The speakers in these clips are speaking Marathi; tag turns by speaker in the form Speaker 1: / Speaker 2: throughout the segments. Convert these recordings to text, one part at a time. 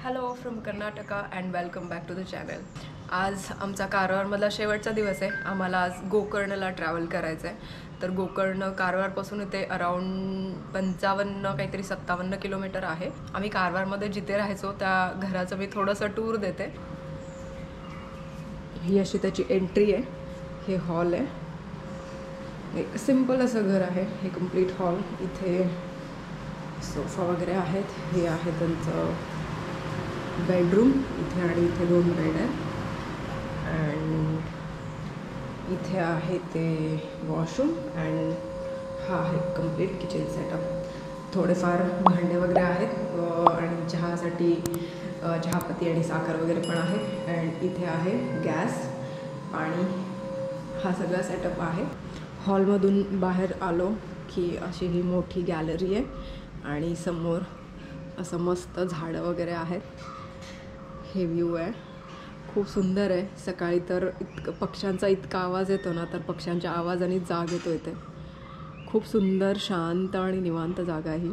Speaker 1: Hello from Karnataka and welcome back to the channel. आज आमचा कारवारमधला शेवटचा दिवस आहे. आम्हाला आज गोकर्णला ट्रॅव्हल करायचं आहे. तर गोकर्ण कारवारपासून इथे अराऊंड 55 काहीतरी 57 किलोमीटर आहे. आम्ही कारवारमध्ये जिथे राहायचो त्या घराचं मी थोडंसं टूर देते. ही अशी त्याची एंट्री आहे. हे हॉल आहे. एक सिम्पल असं घर आहे. हे कम्प्लीट हॉल. इथे सोफा वगैरे आहेत. हे आहे त्यांचं बेडरूम. इथे आणि इथे 2 बेड आहेत. अँड इथे आहे ते वॉशरूम अँड हा आहे कम्प्लीट किचन सेटअप. थोडेफार भांडे वगैरे आहेत आणि चहासाठी चहापत्ती आणि साखर वगैरे पण आहे. अँड इथे आहे गॅस, पाणी, हा सगळा सेटअप आहे. हॉलमधून बाहेर आलो की अशी ही मोठी गॅलरी आहे आणि समोर असं मस्त झाडं वगैरे आहेत. हे व्ह्यू आहे. खूप सुंदर आहे. सकाळी तर पक्ष्यांचा इतका आवाज येतो ना, तर पक्ष्यांच्या आवाजाने जाग येतो इथे. खूप सुंदर, शांत आणि निवांत जागा ही.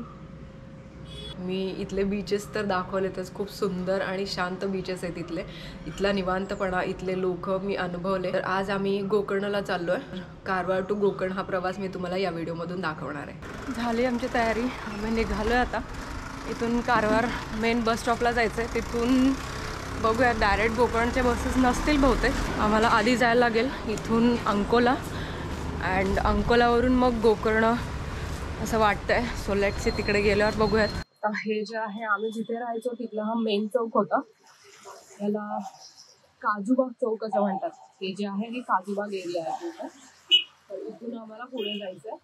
Speaker 1: मी इथले बीचेस तर दाखवलेतच. खूप सुंदर आणि शांत बीचेस आहेत इथले. इथला निवांतपणा, इथले लोक मी अनुभवले. तर आज आम्ही गोकर्णला चाललो आहे. कारवार टू गोकर्ण हा प्रवास मी तुम्हाला या व्हिडिओमधून दाखवणार आहे. झाली आमची तयारी. आम्ही निघालो आहे आता. इथून कारवार मेन बस स्टॉपला जायचं आहे. तिथून बघूया, डायरेक्ट गोकर्णचे बसेस नसतील बहुतेक. आम्हाला आधी जायला लागेल इथून अंकोला अँड अंकोलावरून मग गोकर्ण असं वाटतंय. सो लेट्स सी, तिकडे गेल्यावर बघूयात. आता हे जे आहे, आम्ही जिथे राहायचो तिथला हा मेन चौक होता. याला काजूबाग चौक असं म्हणतात. हे जे आहे हे काजूबाग एरिया आहे. तर इथून आम्हाला पुढे जायचं आहे.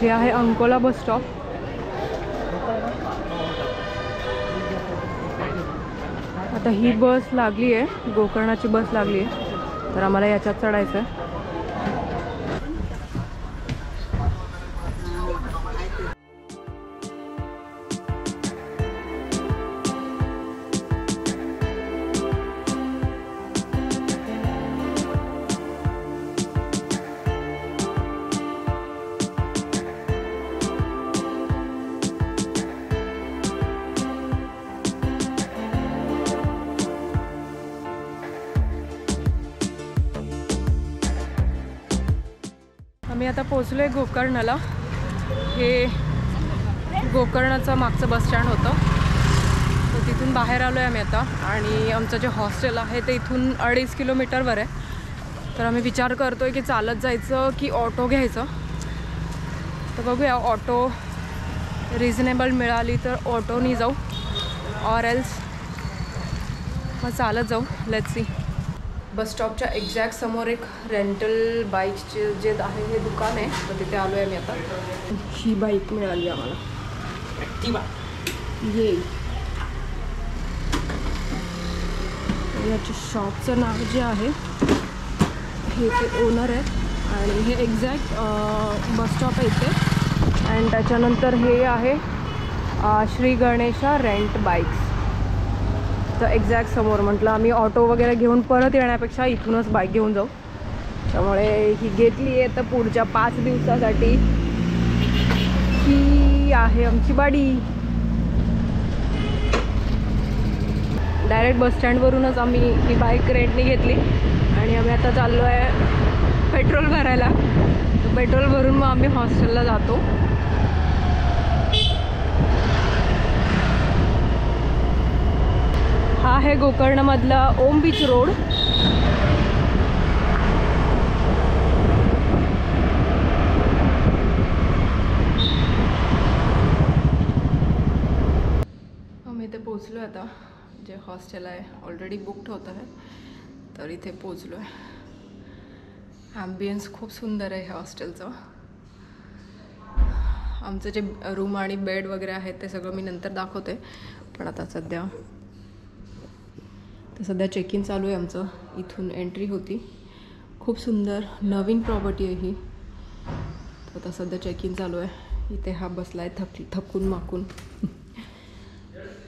Speaker 1: हे आहे अंकोला बस स्टॉप. आता ही बस लागली आहे, गोकर्णाची बस लागली आहे. तर आम्हाला याच्यात चढायचं आहे. आम्ही आता पोचलो आहे गोकर्णला. हे गोकर्णाचं मागचं बस स्टँड होतं. तर तिथून बाहेर आलो आहे आम्ही आता. आणि आमचं जे हॉस्टेल आहे ते इथून 2.5 किलोमीटरवर आहे. तर आम्ही विचार करतो आहे की चालत जायचं की ऑटो घ्यायचं. तर बघूया, ऑटो रिजनेबल मिळाली तर ऑटोनी जाऊ, ऑर एल्स मग चालत जाऊ. Let's see. बस स्टॉपच्या एक्झॅक्ट समोर एक रेंटल बाईकचे जे आहे हे दुकान आहे. तर तिथे आलो आहे मी आता. ही बाईक मिळाली आम्हाला. ये याच्या शॉपचं नाव जे आहे हे ते ओनर आहे आणि हे एक्झॅक्ट बस स्टॉप आहे इथे. अँड त्याच्यानंतर हे आहे श्री गणेशा रेंट बाईक्स. तर एक्झॅक्ट समोर. म्हटलं आम्ही ऑटो वगैरे घेऊन परत येण्यापेक्षा इथूनच बाईक घेऊन जाऊ. त्यामुळे ही घेतली आहे. तर पुढच्या 5 दिवसासाठी ही आहे आमची गाडी. डायरेक्ट बस स्टँडवरूनच आम्ही ही बाईक रेंटने घेतली आणि आम्ही आता चाललो आहे पेट्रोल भरायला. तर पेट्रोल भरून मग आम्ही हॉस्टेलला जातो. हा आहे गोकर्णमधला ओम बीच रोड. आम्ही इथे पोचलो आता. जे हॉस्टेल आहे ऑलरेडी बुक्ड होतं आहे, तर इथे पोचलो आहे. ॲम्बियन्स खूप सुंदर आहे ह्या हॉस्टेलचं. आमचं जे रूम आणि बेड वगैरे आहेत ते सगळं मी नंतर दाखवते, पण आता सध्या चेक इन चालू आहे आमचं. इथून एंट्री होती. खूप सुंदर नवीन प्रॉपर्टी आहे ही. आता सध्या चेक इन चालू आहे. इथे हा बसला आहे थकून माकून.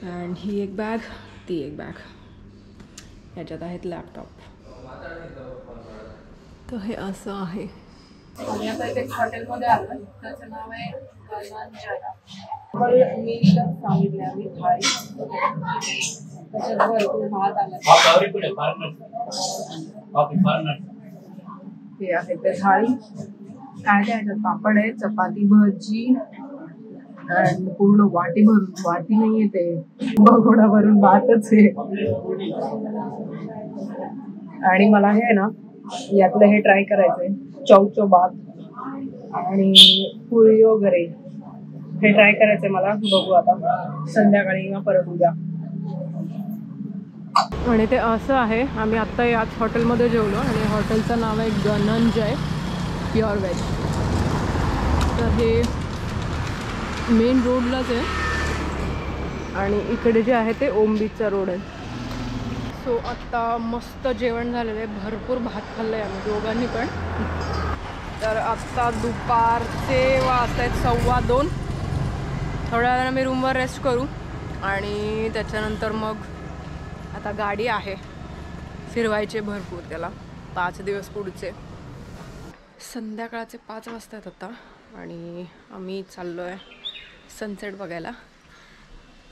Speaker 1: अँड ही एक बॅग, ती एक बॅग, ह्याच्यात आहेत लॅपटॉप. तर हे असं आहे.
Speaker 2: आम्ही आता इथे हॉटेलमध्ये आलो. त्याचं नाव आहे गनांजया. मी सांगितले आम्ही थाळी, त्याच्यात भरपूर भात आला. हे आहे ते थाळी. काय काय ह्याच्यात पापड आहे, चपाती, भजी, आणि पूर्ण वाटी भरून, वाटी नाहीये ते बगोडा भरून भातच आहे. आणि मला हे ना यातलं हे ट्राय करायचंय, चौचो भात आणि पोळी वगैरे हे ट्राय करायचंय मला. बघू आता संध्याकाळी किंवा परत उद्या.
Speaker 1: आणि ते असं आहे. आम्ही आत्ता याच हॉटेलमध्ये जेवलो आणि हॉटेलचं नाव आहे गनंजय प्युअर व्हेज. तर हे मेन रोडलाच आहे आणि इकडे जे आहे ते ओम बीचचा रोड आहे. सो आत्ता मस्त जेवण झालेलं आहे. भरपूर भात खाल्लं आहे आम्ही दोघांनी पण. तर आत्ता दुपारचे वाजत आहेत 2:15. थोड्या वेळानं मी रूमवर रेस्ट करू आणि त्याच्यानंतर मग आता गाडी आहे, फिरवायचे भरपूर त्याला. 5 दिवस पुढचे. संध्याकाळचे 5 वाजता आहेत आता आणि आम्ही चाललो आहे सनसेट बघायला.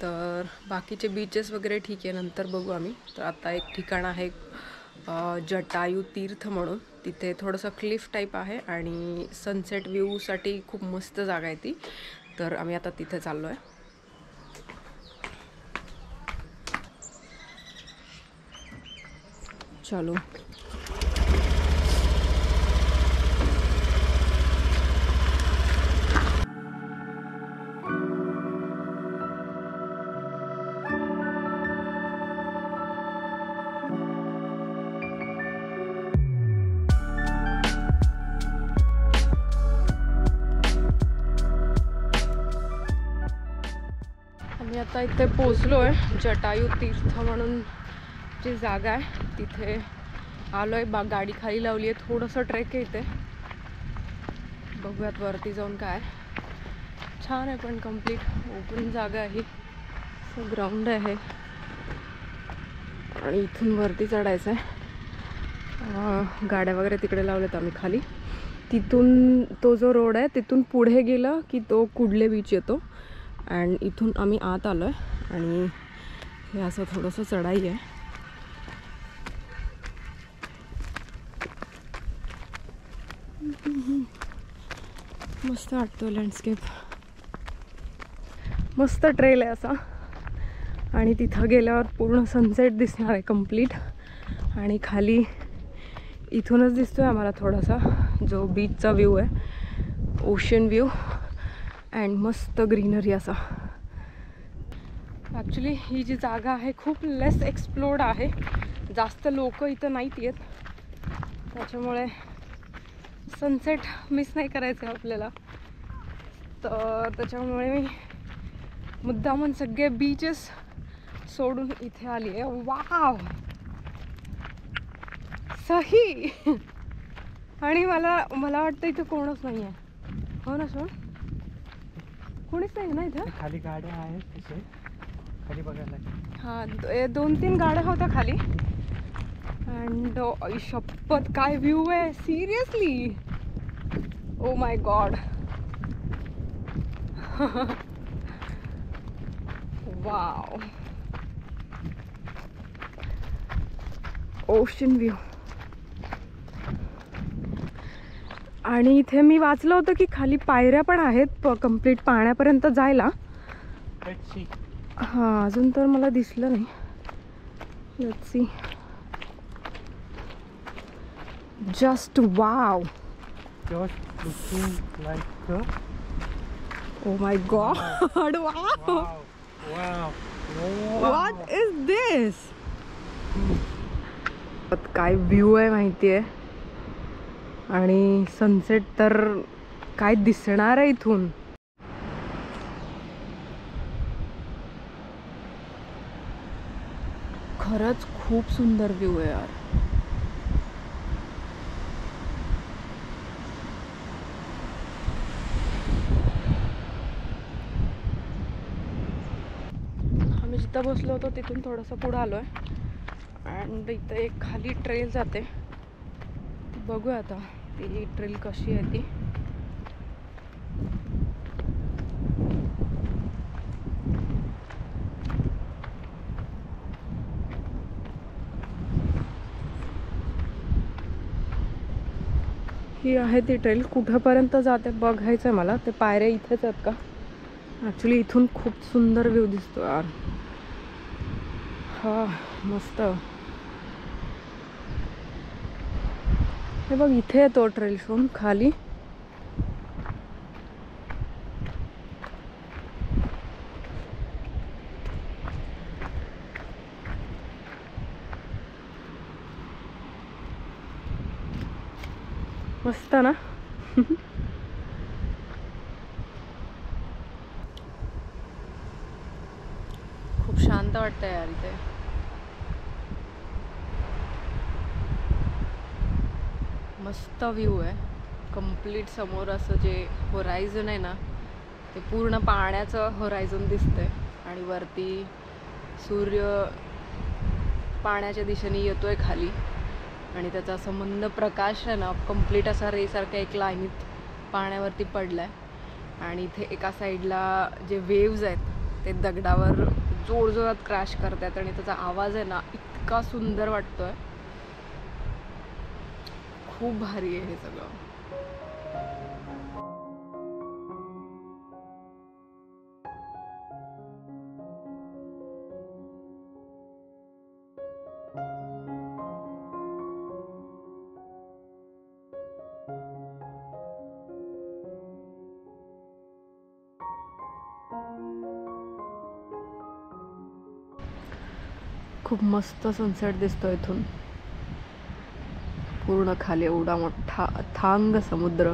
Speaker 1: तर बाकीचे बीचेस वगैरे ठीक आहे, नंतर बघू आम्ही. तर आता एक ठिकाण आहे जटायू तीर्थ म्हणून. तिथे थोडंसं क्लिफ टाईप आहे आणि सनसेट व्ह्यूसाठी खूप मस्त जागा आहे ती. तर आम्ही आता तिथे चाललो आहे. चलो. आम्ही आता इथे पोचलो आहे. जटायू तीर्थ म्हणून जी जागा आहे तिथे आलो आहे. गाडी खाली लावली आहे. थोडंसं ट्रेक आहे इथे. बघूयात वरती जाऊन काय. छान आहे पण कम्प्लीट ओपन जागा आहे. ग्राउंड आहे आणि इथून वरती चढायचं आहे. गाड्या वगैरे तिकडे लावलेत आम्ही खाली. तिथून तो जो रोड आहे तिथून पुढे गेलं की तो कुडले बीच येतो. अँड इथून आम्ही आत आलो आहे आणि हे असं थोडंसं चढाई आहे. मस्त वाटतो लँडस्केप. मस्त ट्रेल आहे असा आणि तिथं गेल्यावर पूर्ण सनसेट दिसणार आहे कम्प्लीट. आणि खाली इथूनच दिसतोय आम्हाला थोडासा जो बीचचा व्ह्यू आहे, ओशन व्ह्यू. अँड मस्त ग्रीनरी असा. ॲक्च्युली ही जी जागा आहे खूप लेस एक्सप्लोर्ड आहे. जास्त लोक इथं नाहीत येत, त्याच्यामुळे सनसेट मिस नाही करायचं आहे आपल्याला. तर त्याच्यामुळे मी मुद्दामून सगळे बीचेस सोडून इथे आली आहे. वाव, सही. आणि मला वाटतं इथं कोणच नाही आहे. हो ना सोड, कोणीच नाही ना इथं.
Speaker 3: खाली गाड्या आहेत तिथे खाली बघायला.
Speaker 1: हां, 2-3 गाड्या होत्या खाली. अँड शपथ काय व्ह्यू आहे seriously. Oh my God. Wow, ocean view. आणि इथे मी वाचलं होतं की खाली पायऱ्या पण आहेत कम्प्लीट पाण्यापर्यंत जायला. हां, अजून तर मला दिसलं नाही. Let's see. Just wow.
Speaker 3: Just looking like the...
Speaker 1: Oh my god. Wow.
Speaker 3: Wow.
Speaker 1: What is this? काय व्ह्यू आहे माहिती आहे. आणि सनसेट तर काय दिसणार आहे इथून. खरंच खूप सुंदर व्ह्यू आहे यार. आम्ही जिथं बसलो होतो तिथून थोडंसं पुढं आलो आहे अँड इथं एक खाली ट्रेल जाते. बघूया आता ती ट्रेल कशी आहे ती. ही आहे ती ट्रेल. कुठंपर्यंत जाते बघायचं आहे मला. ते पायऱ्या इथेच आहेत का? ॲक्च्युली इथून खूप सुंदर व्ह्यू दिसतो यार. हा मस्त. हे बघ इथे तो ट्रेल शोन खाली. मस्त ना. खूप शांत वाटतंय यार इथे. मस्त व्ह्यू आहे. कंप्लीट समोर असं जे होरायझन आहे ना ते पूर्ण पाण्याचं होरायझन दिसतंय आणि वरती सूर्य पाण्याच्या दिशेने येतोय खाली आणि त्याचा असं मंद प्रकाश आहे ना कंप्लीट असा रेसारख्या एक लाईनीत पाण्यावरती पडलाय. आणि इथे एका साईडला जे वेव्ज आहेत ते दगडावर जोरजोरात क्रॅश करतात आणि त्याचा आवाज आहे ना इतका सुंदर वाटतोय. खूप भारी आहे हे सगळं. खूप मस्त सनसेट दिसतो इथून. पूर्ण खाली एवढा मोठा अथांग समुद्र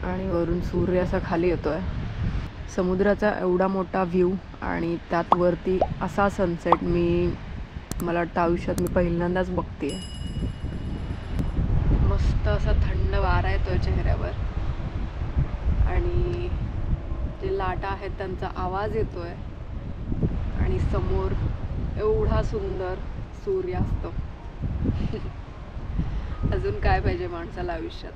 Speaker 1: आणि वरून सूर्य असा खाली येतोय. समुद्राचा एवढा मोठा व्ह्यू आणि त्यात वरती असा सनसेट मला वाटतं आयुष्यात मी पहिल्यांदाच बघते. मस्त असा थंड वारा येतोय चेहऱ्यावर आणि जे लाटा आहेत त्यांचा आवाज येतोय आणि समोर एवढा सुंदर सूर्यास्त. अजून काय पाहिजे माणसाला आयुष्यात.